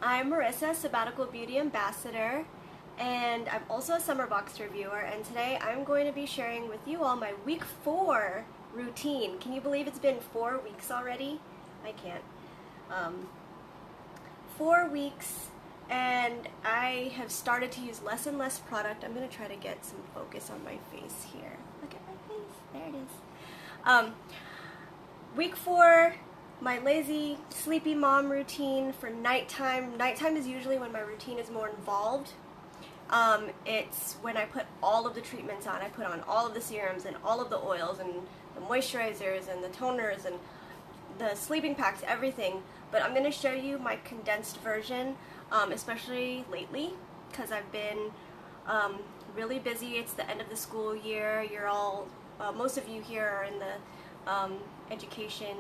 I'm Marissa, Sabbatical Beauty Ambassador, and I'm also a summer box reviewer, and today I'm going to be sharing with you all my week 4 routine. Can you believe it's been 4 weeks already? I can't. 4 weeks, and I have started to use less and less product. I'm going to try to get some focus on my face here. Look at my face. There it is. Week 4, my lazy, sleepy mom routine for nighttime. Nighttime is usually when my routine is more involved. It's when I put all of the treatments on. I put on all of the serums and all of the oils and the moisturizers and the toners and the sleeping packs, everything. But I'm going to show you my condensed version, especially lately, because I've been really busy. It's the end of the school year. You're all, most of you here are in the education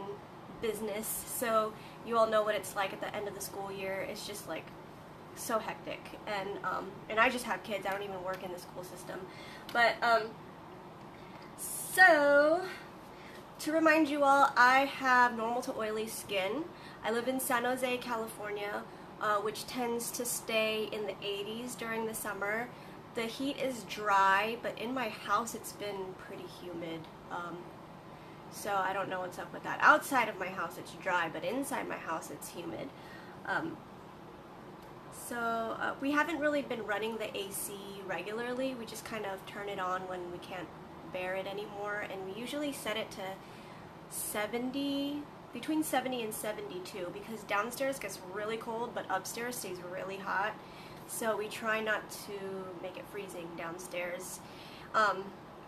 business, so you all know what it's like at the end of the school year. It's just like so hectic, and I just have kids. I don't even work in the school system. But so to remind you all, I have normal to oily skin. I live in San Jose, California, which tends to stay in the 80s during the summer. The heat is dry, but in my house it's been pretty humid. So I don't know what's up with that. Outside of my house it's dry, but inside my house it's humid. We haven't really been running the AC regularly. We just kind of turn it on when we can't bear it anymore, and we usually set it to 70, between 70 and 72, because downstairs gets really cold, but upstairs stays really hot. So we try not to make it freezing downstairs.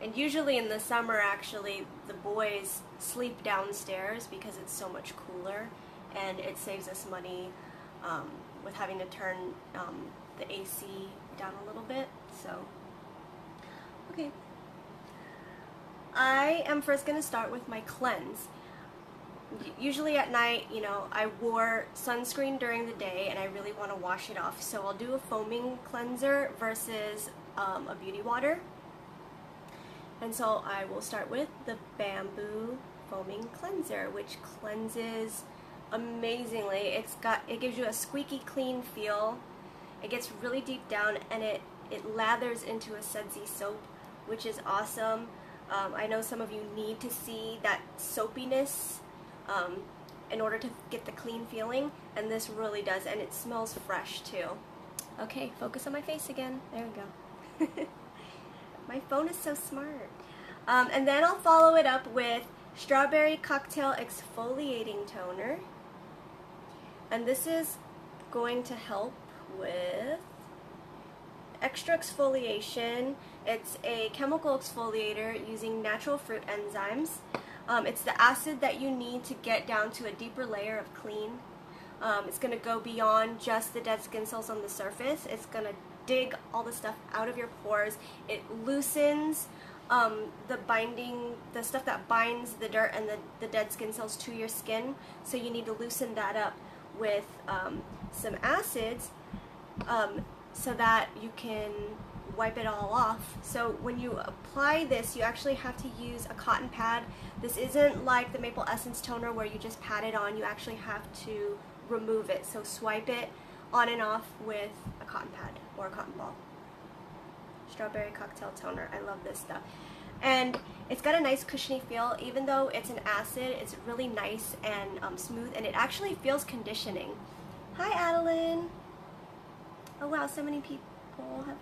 And usually in the summer, actually, the boys sleep downstairs because it's so much cooler, and it saves us money with having to turn the AC down a little bit. So, okay. I am first going to start with my cleanse. Usually at night, you know, I wore sunscreen during the day, and I really want to wash it off. So I'll do a foaming cleanser versus a beauty water. And so I will start with the Bamboo Foaming Cleanser, which cleanses amazingly. It gives you a squeaky clean feel. It gets really deep down, and it lathers into a sudsy soap, which is awesome. I know some of you need to see that soapiness in order to get the clean feeling, and this really does, and it smells fresh too. Okay, focus on my face again. There we go. My phone is so smart. And then I'll follow it up with Strawberry Cocktail Exfoliating Toner. And this is going to help with extra exfoliation. It's a chemical exfoliator using natural fruit enzymes. It's the acid that you need to get down to a deeper layer of clean. It's going to go beyond just the dead skin cells on the surface. It's going to dig all the stuff out of your pores. It loosens the stuff that binds the dirt and the dead skin cells to your skin. So you need to loosen that up with some acids so that you can wipe it all off. So when you apply this, you actually have to use a cotton pad. This isn't like the Maple Essence Toner where you just pat it on. You actually have to remove it. So swipe it on and off with a cotton pad or a cotton ball. Strawberry Cocktail Toner. I love this stuff. And it's got a nice cushiony feel. Even though it's an acid, it's really nice and smooth, and it actually feels conditioning. Hi, Adeline. Oh wow, so many people have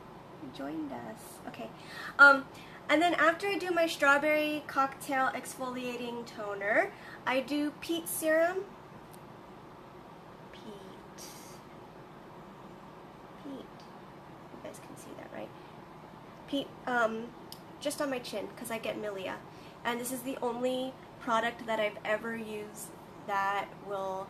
joined us. Okay. And then after I do my Strawberry Cocktail Exfoliating Toner, I do Peat Serum. You guys can see that, right? Peat, just on my chin, because I get Milia. And this is the only product that I've ever used that will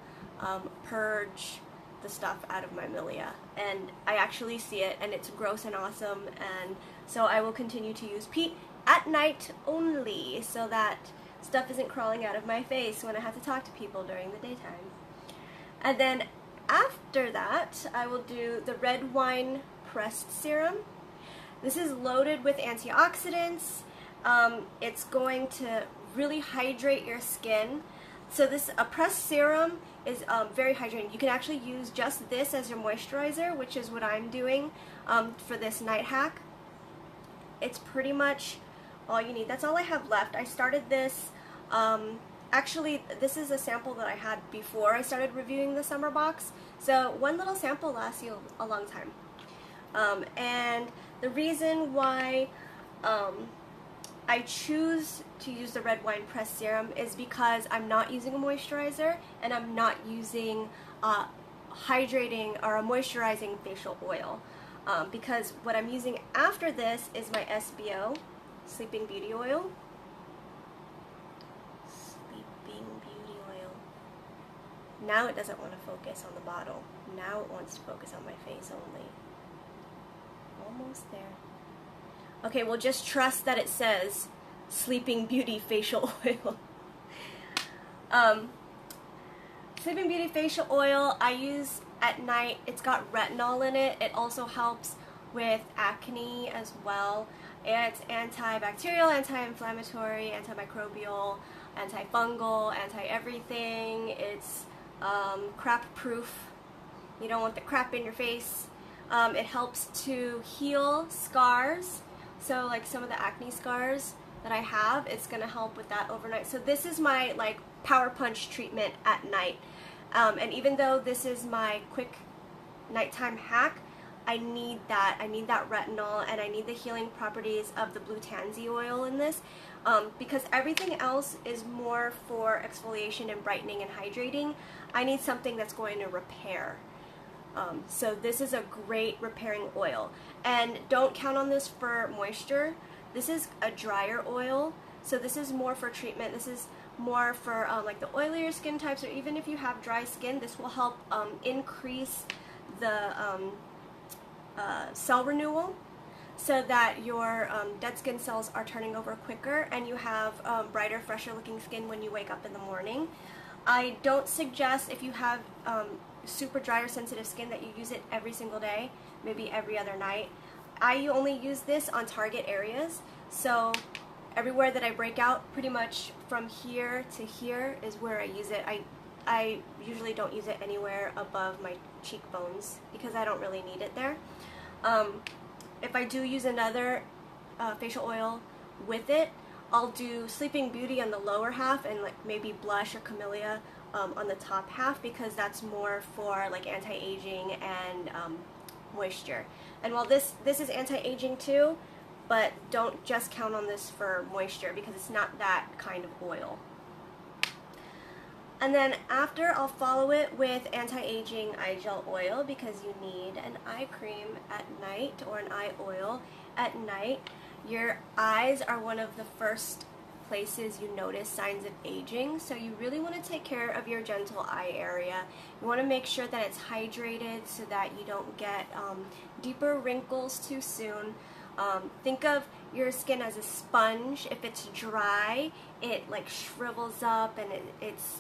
purge the stuff out of my Milia. And I actually see it, and it's gross and awesome, and so I will continue to use Peat at night only, so that stuff isn't crawling out of my face when I have to talk to people during the daytime. And then after that, I will do the Red Wine Pressed Serum. This is loaded with antioxidants. It's going to really hydrate your skin. So a pressed serum is very hydrating. You can actually use just this as your moisturizer, which is what I'm doing for this night hack. It's pretty much all you need. That's all I have left. I started this, actually this is a sample that I had before I started reviewing the summer box. So one little sample lasts you a long time. And the reason why I choose to use the red wine press serum is because I'm not using a moisturizer and I'm not using hydrating or a moisturizing facial oil. Because what I'm using after this is my SBO, Sleeping Beauty Oil. Sleeping Beauty Oil. Now it doesn't want to focus on the bottle. Now it wants to focus on my face only. Almost there. Okay, well just trust that it says Sleeping Beauty Facial Oil. Sleeping Beauty Facial Oil I use at night. It's got retinol in it. It also helps with acne as well. It's antibacterial, anti-inflammatory, antimicrobial, antifungal, anti-everything. It's crap proof. You don't want the crap in your face. It helps to heal scars. So like some of the acne scars that I have, it's going to help with that overnight. So this is my like power punch treatment at night. And even though this is my quick nighttime hack, I need that retinol, and I need the healing properties of the blue tansy oil in this, because everything else is more for exfoliation and brightening and hydrating. I need something that's going to repair. So this is a great repairing oil. And don't count on this for moisture. This is a drier oil, so this is more for treatment. This is more for like the oilier skin types, or even if you have dry skin, this will help increase the cell renewal, so that your dead skin cells are turning over quicker and you have brighter, fresher looking skin when you wake up in the morning. I don't suggest, if you have super dry or sensitive skin, that you use it every single day, maybe every other night. I only use this on target areas, so everywhere that I break out, pretty much from here to here is where I use it. I usually don't use it anywhere above my cheekbones because I don't really need it there. If I do use another facial oil with it, I'll do Sleeping Beauty on the lower half and like maybe blush or camellia on the top half, because that's more for like anti-aging and moisture. And while this is anti-aging too, but don't just count on this for moisture because it's not that kind of oil. And then after, I'll follow it with anti-aging eye gel oil, because you need an eye cream at night or an eye oil at night. Your eyes are one of the first places you notice signs of aging, so you really want to take care of your gentle eye area. You want to make sure that it's hydrated so that you don't get deeper wrinkles too soon. Think of your skin as a sponge. If it's dry, it like shrivels up and it's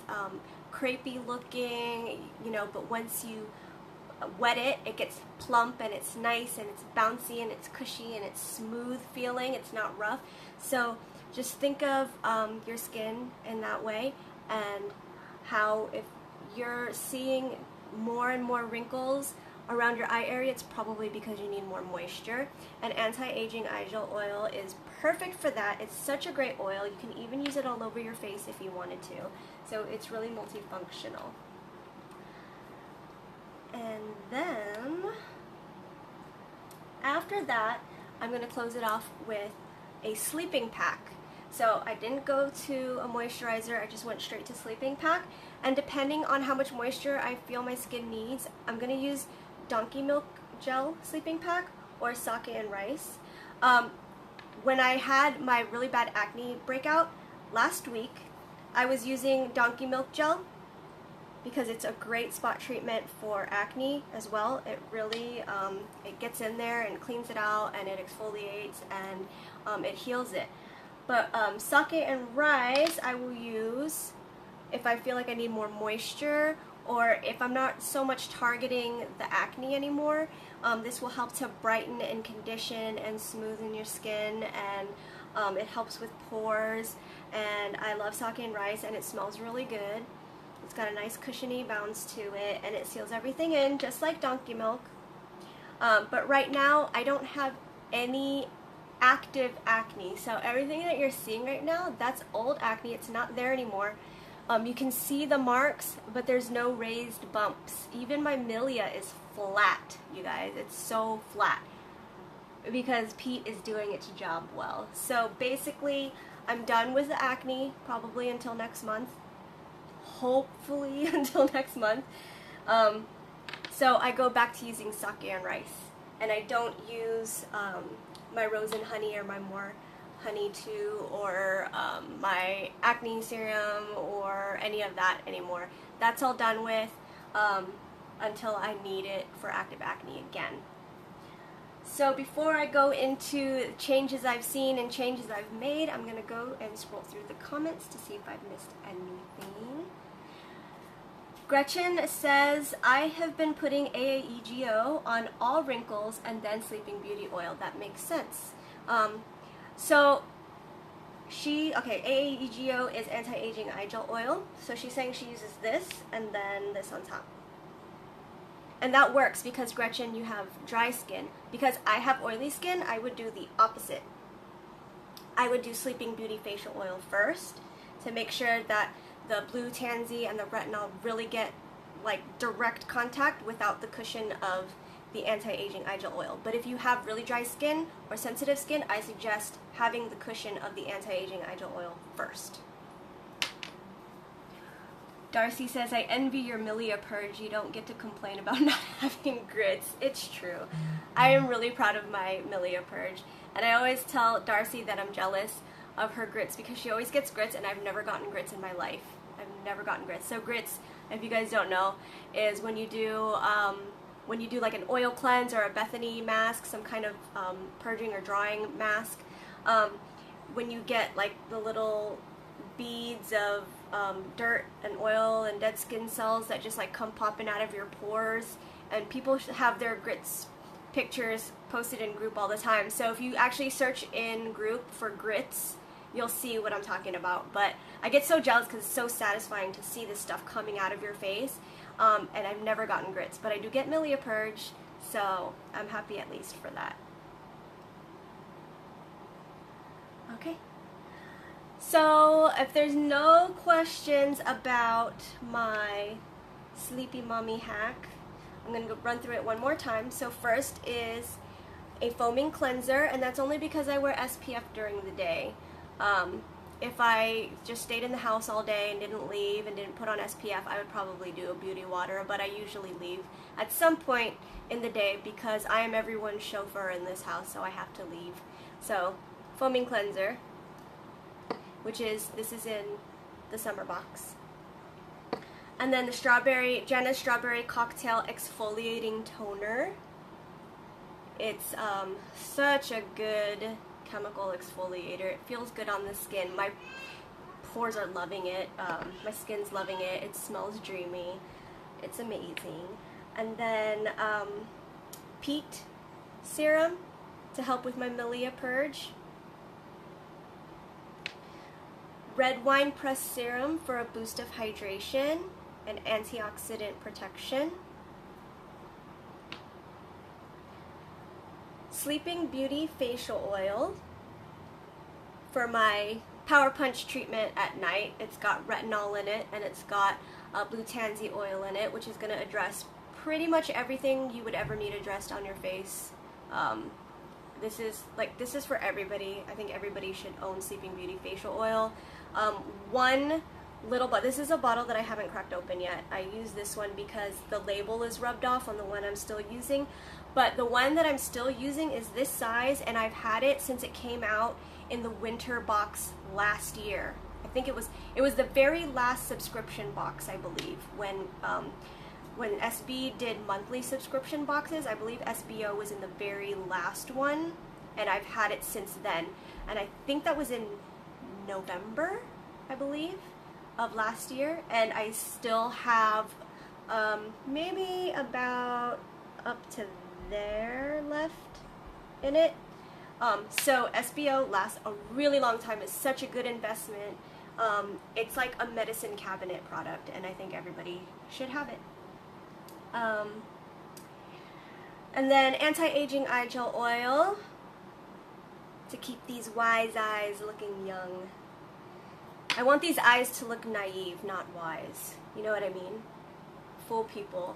crepey looking, you know, but once you wet it, it gets plump and it's nice and it's bouncy and it's cushy and it's smooth feeling. It's not rough. So just think of your skin in that way, and how if you're seeing more and more wrinkles around your eye area, it's probably because you need more moisture. And anti-aging eye gel oil is perfect for that. It's such a great oil. You can even use it all over your face if you wanted to. So it's really multifunctional. And then after that, I'm going to close it off with a sleeping pack. So I didn't go to a moisturizer, I just went straight to sleeping pack. And depending on how much moisture I feel my skin needs, I'm going to use donkey milk gel sleeping pack or sake and rice. When I had my really bad acne breakout last week, I was using donkey milk gel because it's a great spot treatment for acne as well. It really it gets in there and cleans it out, and it exfoliates, and it heals it. But sake and rice I will use if I feel like I need more moisture, or if I'm not so much targeting the acne anymore. This will help to brighten and condition and smoothen your skin, and it helps with pores. And I love sake and rice, and it smells really good. It's got a nice cushiony bounce to it, and it seals everything in just like donkey milk. But right now I don't have any active acne, so everything that you're seeing right now, that's old acne. It's not there anymore. You can see the marks, but there's no raised bumps. Even my Milia is flat, you guys. It's so flat because Peat is doing its job well. So basically, I'm done with the acne probably until next month. Hopefully until next month. So I go back to using sake and rice, and I don't use my rose and honey or my more honey too, or my acne serum or any of that anymore. That's all done with until I need it for active acne again. So before I go into changes I've seen and changes I've made, I'm going to go and scroll through the comments to see if I've missed anything. Gretchen says, I have been putting AAEGO on all wrinkles and then Sleeping Beauty oil. That makes sense. So AAEGO is anti-aging eye gel oil. So she's saying she uses this and then this on top. And that works because, Gretchen, you have dry skin. Because I have oily skin, I would do the opposite. I would do Sleeping Beauty facial oil first to make sure that the blue tansy and the retinol really get like direct contact without the cushion of the anti-aging eye gel oil. But if you have really dry skin or sensitive skin, I suggest having the cushion of the anti-aging eye gel oil first. Darcy says, I envy your Milia purge. You don't get to complain about not having grits. It's true. I am really proud of my Milia purge. And I always tell Darcy that I'm jealous of her grits because she always gets grits and I've never gotten grits in my life. I've never gotten grits. So grits, if you guys don't know, is when you do like an oil cleanse or a Bethany mask, some kind of purging or drawing mask, when you get like the little beads of dirt and oil and dead skin cells that just like come popping out of your pores, and people have their grits pictures posted in group all the time. So if you actually search in group for grits, you'll see what I'm talking about. But I get so jealous because it's so satisfying to see this stuff coming out of your face, and I've never gotten grits, but I do get Milia purge, so I'm happy at least for that. Okay. So, if there's no questions about my Sleepy Mommy hack, I'm going to run through it one more time. So first is a foaming cleanser, and that's only because I wear SPF during the day. If I just stayed in the house all day and didn't leave and didn't put on SPF, I would probably do a beauty water, but I usually leave at some point in the day because I am everyone's chauffeur in this house, so I have to leave. So, foaming cleanser, which is, this is in the summer box. And then the Jenna's Strawberry Cocktail Exfoliating Toner. It's such a good chemical exfoliator. It feels good on the skin. My pores are loving it. My skin's loving it. It smells dreamy. It's amazing. And then Peat Serum to help with my Milia purge. Red wine press serum for a boost of hydration and antioxidant protection. Sleeping Beauty facial oil for my Power Punch treatment at night. It's got retinol in it, and it's got blue tansy oil in it, which is going to address pretty much everything you would ever need addressed on your face. This is for everybody. I think everybody should own Sleeping Beauty facial oil. One little, but this is a bottle that I haven't cracked open yet. I use this one because the label is rubbed off on the one I'm still using. But the one that I'm still using is this size, and I've had it since it came out in the winter box last year. I think it was the very last subscription box, I believe, when SB did monthly subscription boxes. I believe SBO was in the very last one, and I've had it since then. And I think that was in November, I believe, of last year, and I still have maybe about up to there left in it. So SBO lasts a really long time. It's such a good investment. It's like a medicine cabinet product, and I think everybody should have it. And then anti-aging eye gel oil to keep these wise eyes looking young. I want these eyes to look naive, not wise. You know what I mean? Full people.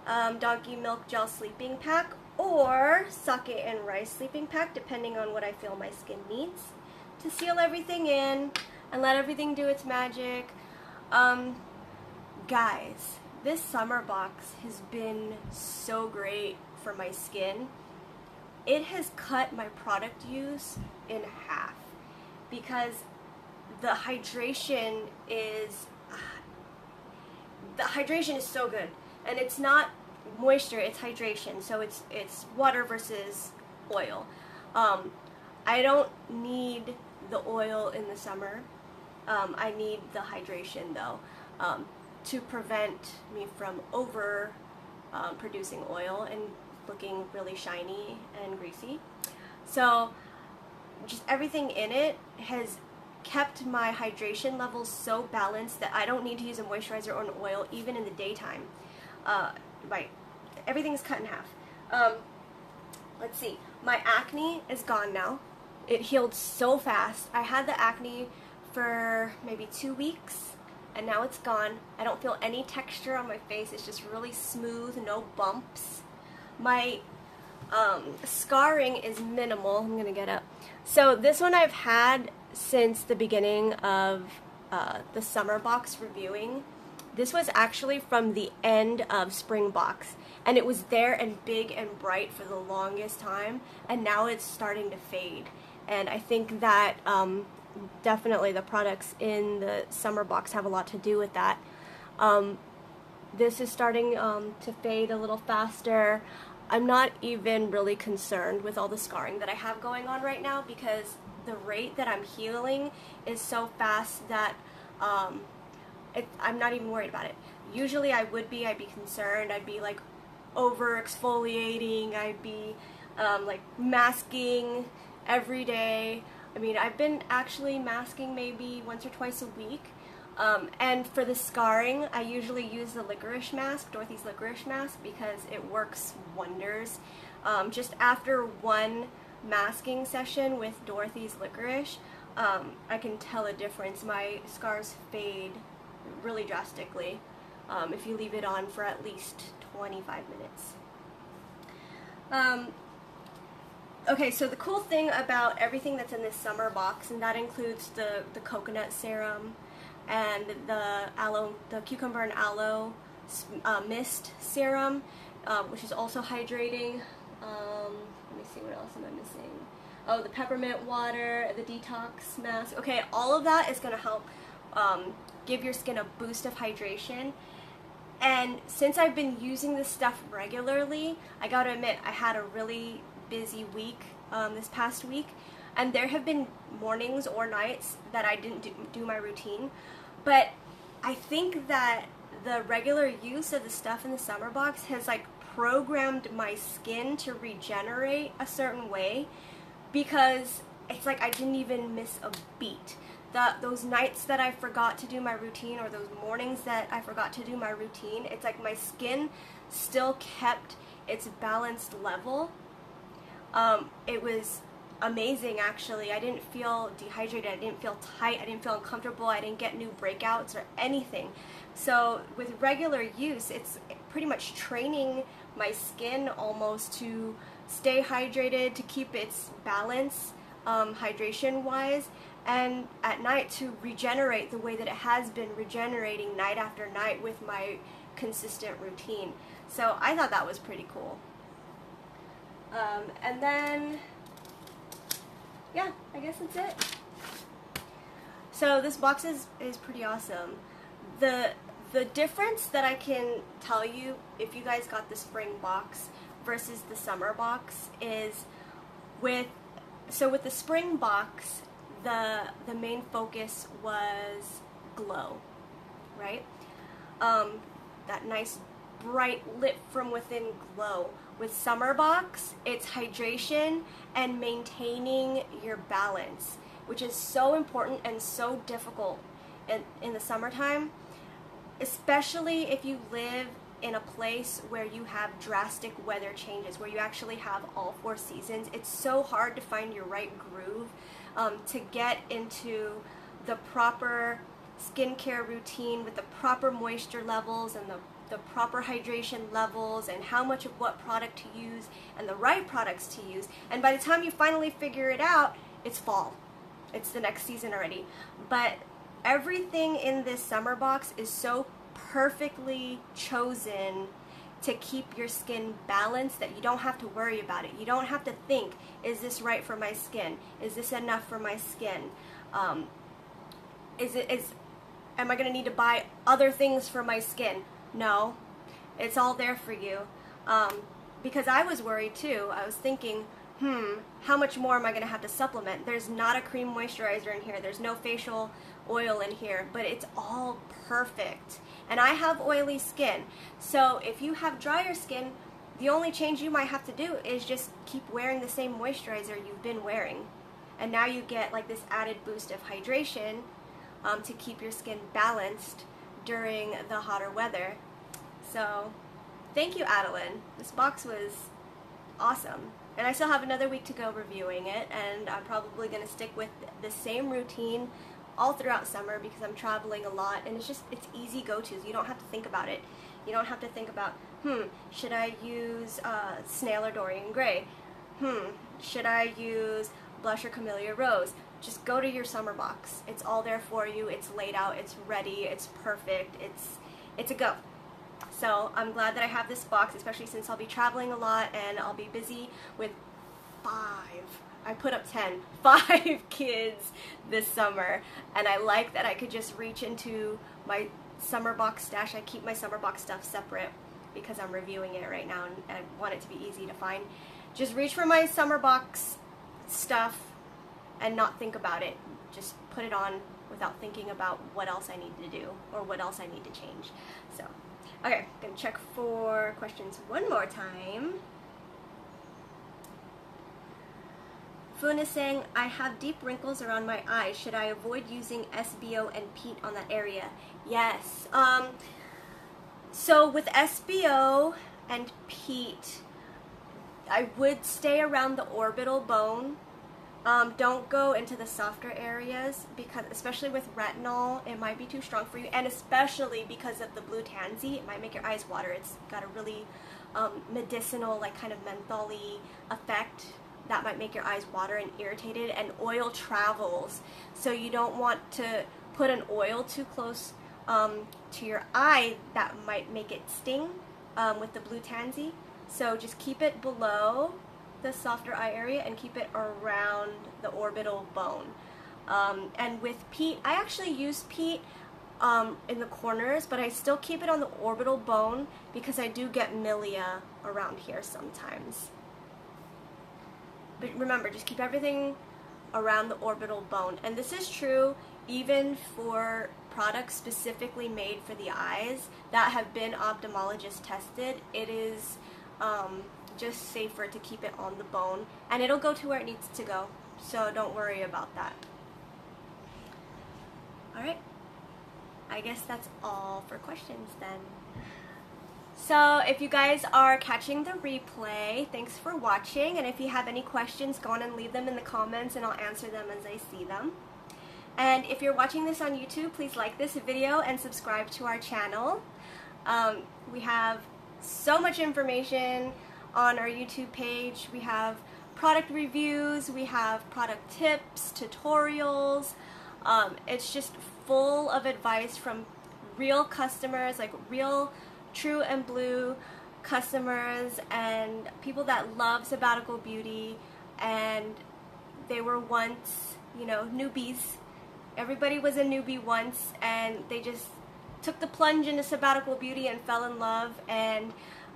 Donkey milk gel sleeping pack or sake and rice sleeping pack, depending on what I feel my skin needs, to seal everything in and let everything do its magic. Guys, this summer box has been so great for my skin. It has cut my product use in half because the hydration is so good, and it's not moisture, it's hydration, so it's water versus oil. I don't need the oil in the summer. I need the hydration though, to prevent me from over producing oil and looking really shiny and greasy. So just everything in it has kept my hydration levels so balanced that I don't need to use a moisturizer or an oil even in the daytime. Right, everything's cut in half. Let's see, my acne is gone now. It healed so fast. I had the acne for maybe 2 weeks, and now it's gone. I don't feel any texture on my face. It's just really smooth, no bumps. My scarring is minimal. I'm gonna get up. So this one I've had since the beginning of the summer box reviewing. This was actually from the end of spring box, and it was there and big and bright for the longest time, and now it's starting to fade. And I think that definitely the products in the summer box have a lot to do with that. This is starting to fade a little faster. I'm not even really concerned with all the scarring that I have going on right now because the rate that I'm healing is so fast that I'm not even worried about it. Usually I'd be concerned. I'd be like over exfoliating. I'd be like masking every day. I mean, I've been actually masking maybe once or twice a week. And for the scarring, I usually use the licorice mask, Dorothy's licorice mask, because it works wonders. Just after one masking session with Dorothy's licorice, I can tell a difference. My scars fade really drastically if you leave it on for at least 25 minutes. Okay, so the cool thing about everything that's in this summer box, and that includes the coconut serum and the cucumber and aloe mist serum, which is also hydrating. Let me see, what else am I missing? Oh, the peppermint water, the detox mask. Okay, all of that is going to help give your skin a boost of hydration. And since I've been using this stuff regularly, I gotta admit, I had a really busy week this past week, and there have been mornings or nights that I didn't do my routine. But I think that the regular use of the stuff in the summer box has like programmed my skin to regenerate a certain way, because it's like I didn't even miss a beat. Those nights that I forgot to do my routine, or those mornings that I forgot to do my routine, it's like my skin still kept its balanced level. It was amazing, actually. I didn't feel dehydrated, I didn't feel tight, I didn't feel uncomfortable, I didn't get new breakouts or anything. So with regular use, it's pretty much training my skin almost to stay hydrated, to keep its balance hydration-wise, and at night to regenerate the way that it has been regenerating night after night with my consistent routine. So I thought that was pretty cool. And then, yeah, I guess that's it. So this box is pretty awesome. The difference that I can tell you if you guys got the spring box versus the summer box is with the spring box, the main focus was glow, right? That nice bright lit from within glow. With summer box, it's hydration and maintaining your balance. which is so important and so difficult in the summertime, especially if you live in a place where you have drastic weather changes, where you actually have all 4 seasons. It's so hard to find your right groove, to get into the proper skincare routine with the proper moisture levels and the proper hydration levels and how much of what product to use and the right products to use. And by the time you finally figure it out, it's fall. It's the next season already. But everything in this summer box is so perfectly chosen to keep your skin balanced that you don't have to worry about it. You don't have to think, is this right for my skin? Is this enough for my skin? Am I going to need to buy other things for my skin? No, it's all there for you. Because I was worried too. I was thinking, how much more am I going to have to supplement? There's not a cream moisturizer in here. There's no facial oil in here, but it's all perfect. And I have oily skin. So if you have drier skin, the only change you might have to do is just keep wearing the same moisturizer you've been wearing. And now you get like this added boost of hydration to keep your skin balanced during the hotter weather. So thank you, Adeline. This box was awesome. And I still have another week to go reviewing it, and I'm probably going to stick with the same routine all throughout summer because I'm traveling a lot, and it's easy go-tos. You don't have to think about it. You don't have to think about, should I use Snail or Dorian Gray? Should I use Blush or Camellia Rose? Just go to your summer box. It's all there for you. It's laid out. It's ready. It's perfect. It's a go. So I'm glad that I have this box, especially since I'll be traveling a lot and I'll be busy with 5 kids this summer, and I like that I could just reach into my summer box stash. I keep my summer box stuff separate because I'm reviewing it right now and I want it to be easy to find. Just reach for my summer box stuff and not think about it. Just put it on without thinking about what else I need to do or what else I need to change. So, okay, gonna check for questions one more time. Foon is saying, I have deep wrinkles around my eyes. Should I avoid using SBO and Peat on that area? Yes. So with SBO and Peat, I would stay around the orbital bone. Don't go into the softer areas because, especially with retinol, it might be too strong for you, and especially because of the blue tansy, it might make your eyes water. It's got a really medicinal, like kind of mentholy effect that might make your eyes water and irritated, and oil travels, so you don't want to put an oil too close to your eye. That might make it sting with the blue tansy. So just keep it below the softer eye area and keep it around the orbital bone. And with Peat, I actually use Peat in the corners, but I still keep it on the orbital bone because I do get Milia around here sometimes. But remember, just keep everything around the orbital bone. And this is true even for products specifically made for the eyes that have been ophthalmologist tested. It is just safer to keep it on the bone, and it'll go to where it needs to go. So don't worry about that. Alright, I guess that's all for questions then. So if you guys are catching the replay, thanks for watching, and if you have any questions, go on and leave them in the comments and I'll answer them as I see them. And if you're watching this on YouTube, please like this video and subscribe to our channel. We have so much information on our YouTube page. We have product reviews, we have product tips, tutorials. It's just full of advice from real customers, like real true and blue customers and people that love Sabbatical Beauty, and they were once, newbies. Everybody was a newbie once, and they just took the plunge into Sabbatical Beauty and fell in love, and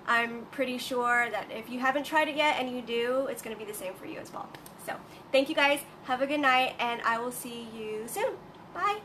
I'm pretty sure that if you haven't tried it yet and you do, it's going to be the same for you as well. So, thank you guys, have a good night, and I will see you soon. Bye!